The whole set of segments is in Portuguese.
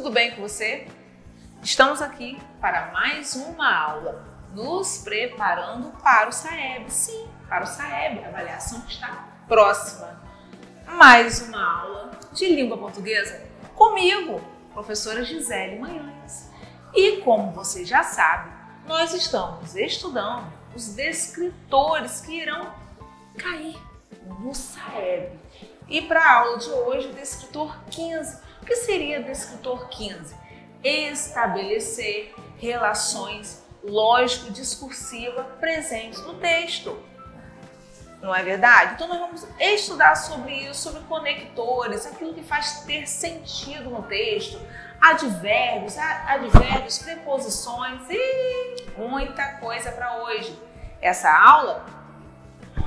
tudo bem com você? Estamos aqui para mais uma aula, nos preparando para o SAEB. Sim, para o SAEB, a avaliação que está próxima. Mais uma aula de língua portuguesa comigo, professora Gisele Manhães. E como você já sabe, nós estamos estudando os descritores que irão cair no SAEB. E para a aula de hoje, o descritor 15. O que seria descritor 15? Estabelecer relações lógico-discursivas presentes no texto. Não é verdade? Então nós vamos estudar sobre isso, sobre conectores, aquilo que faz ter sentido no texto, advérbios, preposições e muita coisa para hoje. Essa aula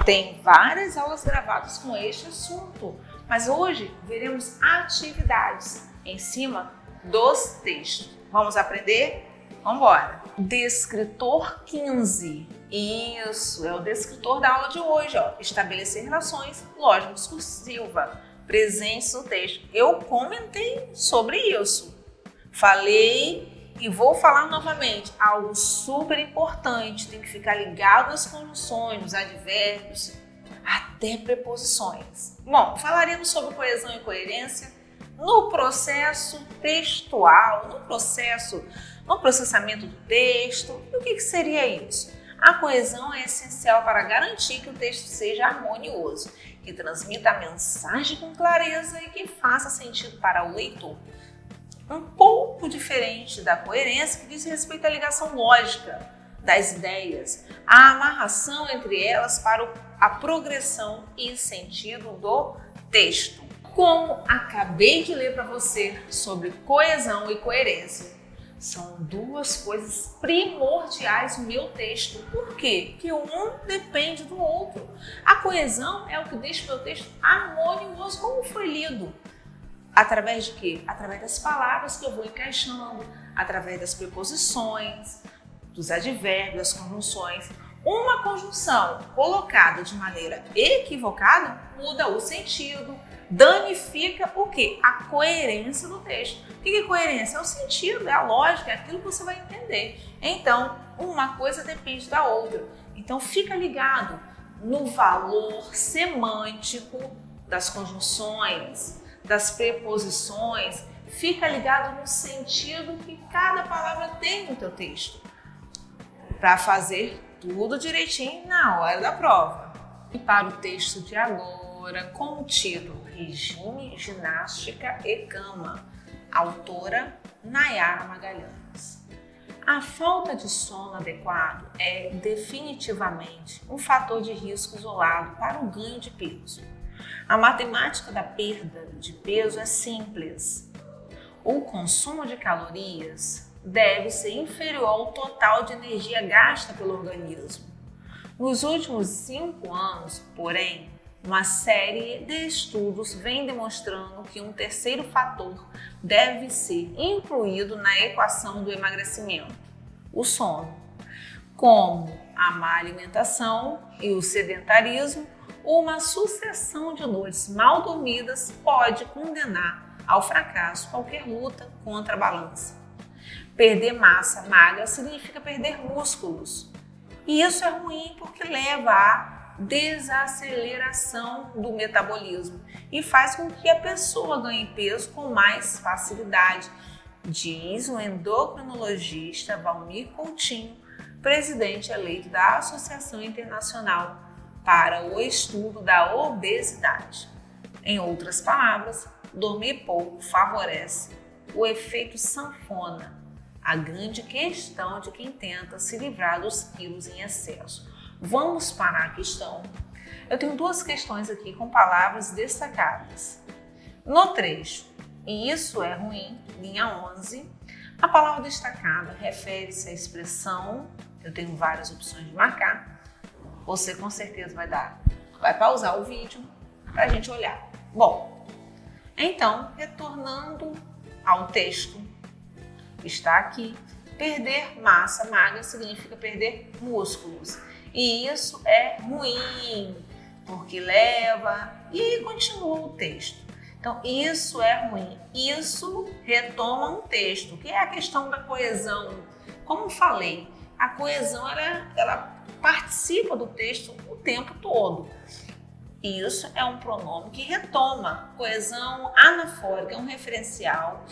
tem várias aulas gravadas com este assunto, mas hoje veremos atividades em cima dos textos. Vamos aprender? Vamos embora! Descritor 15. Isso, é o descritor da aula de hoje, ó. Estabelecer relações lógico-discursivas presentes no texto. Eu comentei sobre isso. Falei e vou falar novamente. Algo super importante. Tem que ficar ligado às conjunções, nos advérbios, até preposições. Bom, falaremos sobre coesão e coerência no processo textual, no processamento do texto. E o que seria isso? A coesão é essencial para garantir que o texto seja harmonioso, que transmita a mensagem com clareza e que faça sentido para o leitor. Um pouco diferente da coerência, que diz respeito à ligação lógica das ideias, a amarração entre elas para a progressão e sentido do texto. Como acabei de ler para você sobre coesão e coerência, são duas coisas primordiais no meu texto. Por quê? Porque um depende do outro. A coesão é o que deixa o meu texto harmonioso, como foi lido. Através de quê? Através das palavras que eu vou encaixando, através das preposições, dos advérbios, das conjunções. Uma conjunção colocada de maneira equivocada muda o sentido, danifica o quê? A coerência do texto. O que é coerência? É o sentido, é a lógica, é aquilo que você vai entender. Então, uma coisa depende da outra. Então, fica ligado no valor semântico das conjunções, das preposições. Fica ligado no sentido que cada palavra tem no teu texto, para fazer tudo direitinho na hora da prova. E para o texto de agora, com o título Regime, Ginástica e Cama, autora Nayara Magalhães. A falta de sono adequado é definitivamente um fator de risco isolado para o ganho de peso. A matemática da perda de peso é simples. O consumo de calorias deve ser inferior ao total de energia gasta pelo organismo. Nos últimos 5 anos, porém, uma série de estudos vem demonstrando que um terceiro fator deve ser incluído na equação do emagrecimento: o sono. Como a má alimentação e o sedentarismo, uma sucessão de noites mal dormidas pode condenar ao fracasso qualquer luta contra a balança. Perder massa magra significa perder músculos. E isso é ruim porque leva à desaceleração do metabolismo e faz com que a pessoa ganhe peso com mais facilidade, diz o endocrinologista Valmir Coutinho, presidente eleito da Associação Internacional para o Estudo da Obesidade. Em outras palavras, dormir pouco favorece o efeito sanfona, a grande questão de quem tenta se livrar dos quilos em excesso. Vamos para a questão. Eu tenho duas questões aqui com palavras destacadas. No trecho, e isso é ruim, linha 11, a palavra destacada refere-se à expressão, eu tenho várias opções de marcar, você com certeza vai pausar o vídeo para a gente olhar. Bom, então, retornando ao texto, está aqui. Perder massa magra significa perder músculos. E isso é ruim, porque leva... E continua o texto. Então, isso é ruim. Isso retoma um texto, que é a questão da coesão. Como falei, a coesão ela participa do texto o tempo todo. Isso é um pronome que retoma. Coesão anafórica é um referencial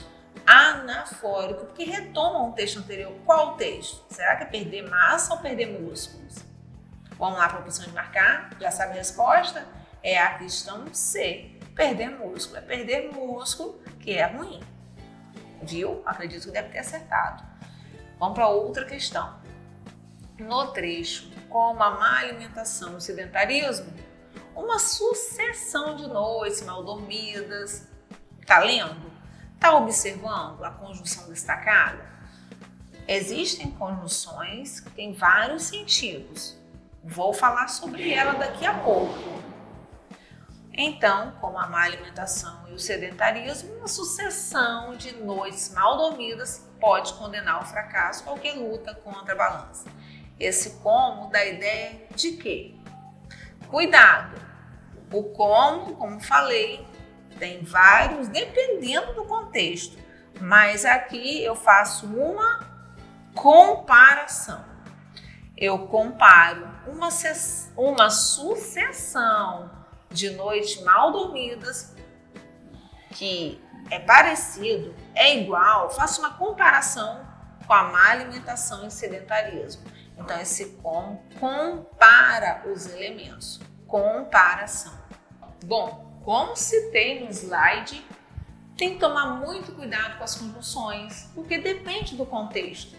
anafórico, porque retoma um texto anterior. Qual texto? Será que é perder massa ou perder músculos? Vamos lá para a opção de marcar? Já sabe a resposta? É a questão C. Perder músculo. É perder músculo que é ruim. Viu? Acredito que deve ter acertado. Vamos para outra questão. No trecho, como a má alimentação e o sedentarismo, uma sucessão de noites mal dormidas. Tá lendo? Tá observando a conjunção destacada? Existem conjunções que têm vários sentidos. Vou falar sobre ela daqui a pouco. Então, como a má alimentação e o sedentarismo, uma sucessão de noites mal dormidas pode condenar ao fracasso qualquer luta contra a balança. Esse como dá ideia de quê? Cuidado! O como falei, tem vários, dependendo do contexto, mas aqui eu faço uma comparação. Eu comparo uma sucessão de noites mal dormidas, que é parecido, é igual, faço uma comparação com a má alimentação e sedentarismo. Então, esse compara os elementos. Comparação. Bom, como citei no slide, tem que tomar muito cuidado com as conjunções, porque depende do contexto.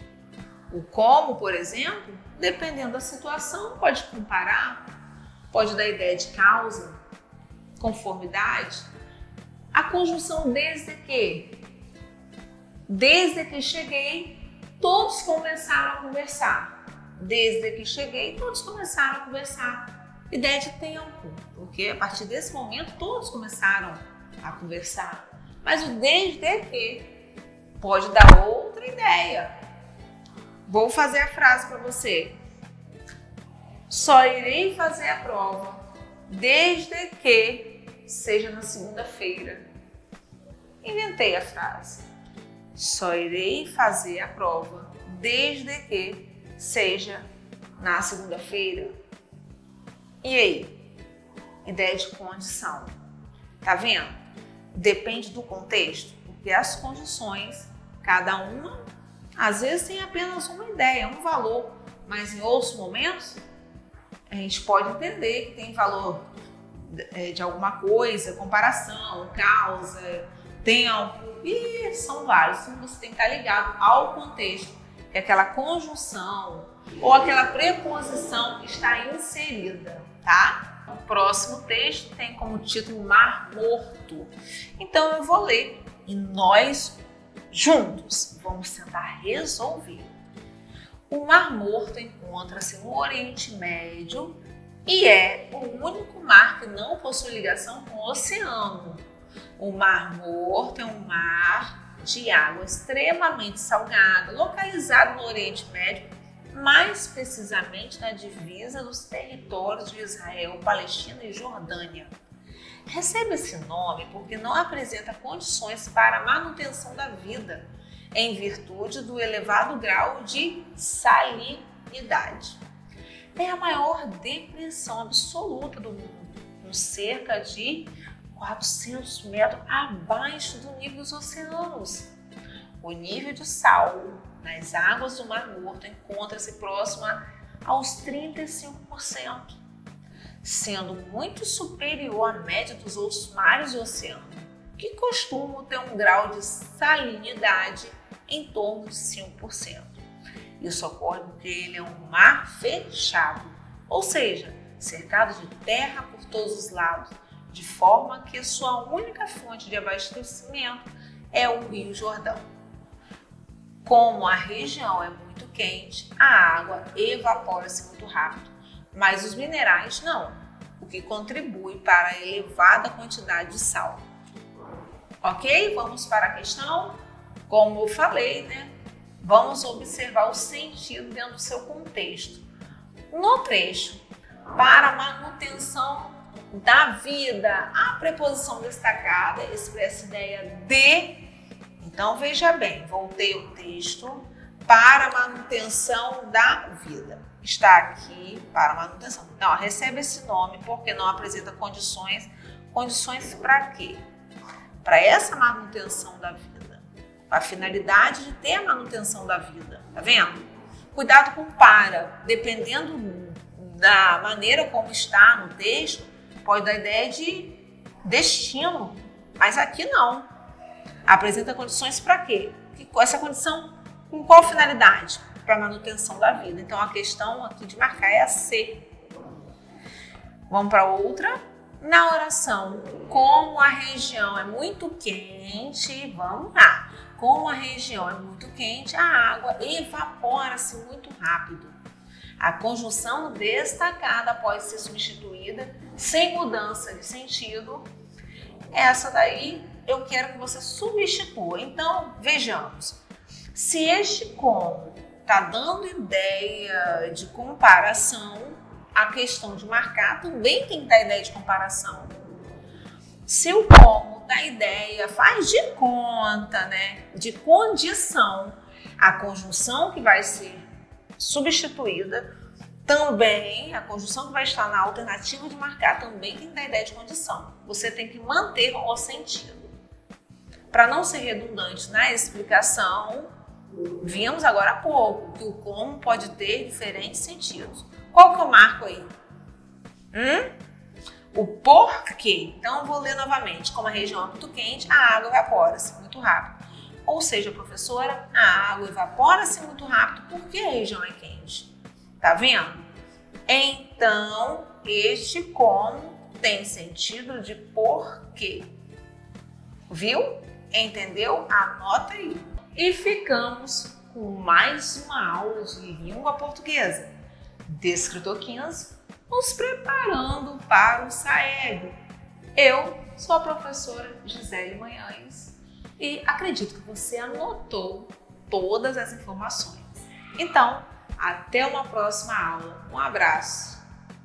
O como, por exemplo, dependendo da situação, pode comparar, pode dar ideia de causa, conformidade. A conjunção desde que cheguei, todos começaram a conversar. Desde que cheguei, todos começaram a conversar. Ideia de tempo, porque a partir desse momento todos começaram a conversar. Mas o desde que pode dar outra ideia. Vou fazer a frase para você. Só irei fazer a prova desde que seja na segunda-feira. Inventei a frase. Só irei fazer a prova desde que seja na segunda-feira. E aí? Ideia de condição. Tá vendo? Depende do contexto, porque as condições, cada uma, às vezes tem apenas uma ideia, um valor, mas em outros momentos a gente pode entender que tem valor de alguma coisa, comparação, causa, tem algo, e são vários. Então você tem que estar ligado ao contexto, que aquela conjunção ou aquela preposição está inserida, tá? O próximo texto tem como título Mar Morto. Então eu vou ler e nós juntos vamos tentar resolver. O Mar Morto encontra-se no Oriente Médio e é o único mar que não possui ligação com o oceano. O Mar Morto é um mar de água extremamente salgada, localizado no Oriente Médio, mais precisamente na divisa dos territórios de Israel, Palestina e Jordânia. Recebe esse nome porque não apresenta condições para a manutenção da vida, em virtude do elevado grau de salinidade. É a maior depressão absoluta do mundo, com cerca de 400 metros abaixo do nível dos oceanos. O nível de sal nas águas do Mar Morto encontra-se próximo aos 35%, sendo muito superior à média dos outros mares e oceanos, que costumam ter um grau de salinidade em torno de 5%. Isso ocorre porque ele é um mar fechado, ou seja, cercado de terra por todos os lados, de forma que sua única fonte de abastecimento é o Rio Jordão. Como a região é muito quente, a água evapora-se muito rápido, mas os minerais não, o que contribui para a elevada quantidade de sal. Ok? Vamos para a questão? Como eu falei, vamos observar o sentido dentro do seu contexto. No trecho, para manutenção da vida. A preposição destacada expressa a ideia de. Então, veja bem, voltei o texto para manutenção da vida. Está aqui para manutenção. Não, recebe esse nome porque não apresenta condições. Condições para quê? Para essa manutenção da vida. A finalidade de ter a manutenção da vida. Tá vendo? Cuidado com para. Dependendo da maneira como está no texto, pode dar ideia de destino. Mas aqui não. Apresenta condições para quê? Essa condição com qual finalidade? Para manutenção da vida. Então a questão aqui de marcar é a C. Vamos para outra. Na oração, como a região é muito quente, vamos lá. Como a região é muito quente, a água evapora-se muito rápido. A conjunção destacada pode ser substituída sem mudança de sentido. Essa daí eu quero que você substitua. Então, vejamos. Se este como está dando ideia de comparação, a questão de marcar também tem que dar ideia de comparação. Se o como dá ideia, faz de conta, né, de condição, a conjunção que vai ser substituída também, a conjunção que vai estar na alternativa de marcar também tem que dar ideia de condição. Você tem que manter o sentido. Para não ser redundante na explicação, vimos agora há pouco que o como pode ter diferentes sentidos. Qual que eu marco aí? O porquê. Então, eu vou ler novamente. Como a região é muito quente, a água evapora-se muito rápido. Ou seja, professora, a água evapora-se muito rápido porque a região é quente. Tá vendo? Então, este como tem sentido de porquê. Viu? Entendeu? Anota aí. E ficamos com mais uma aula de língua portuguesa. Descritor 15, nos preparando para o SAEB. Eu sou a professora Gisele Manhães e acredito que você anotou todas as informações. Então, até uma próxima aula. Um abraço!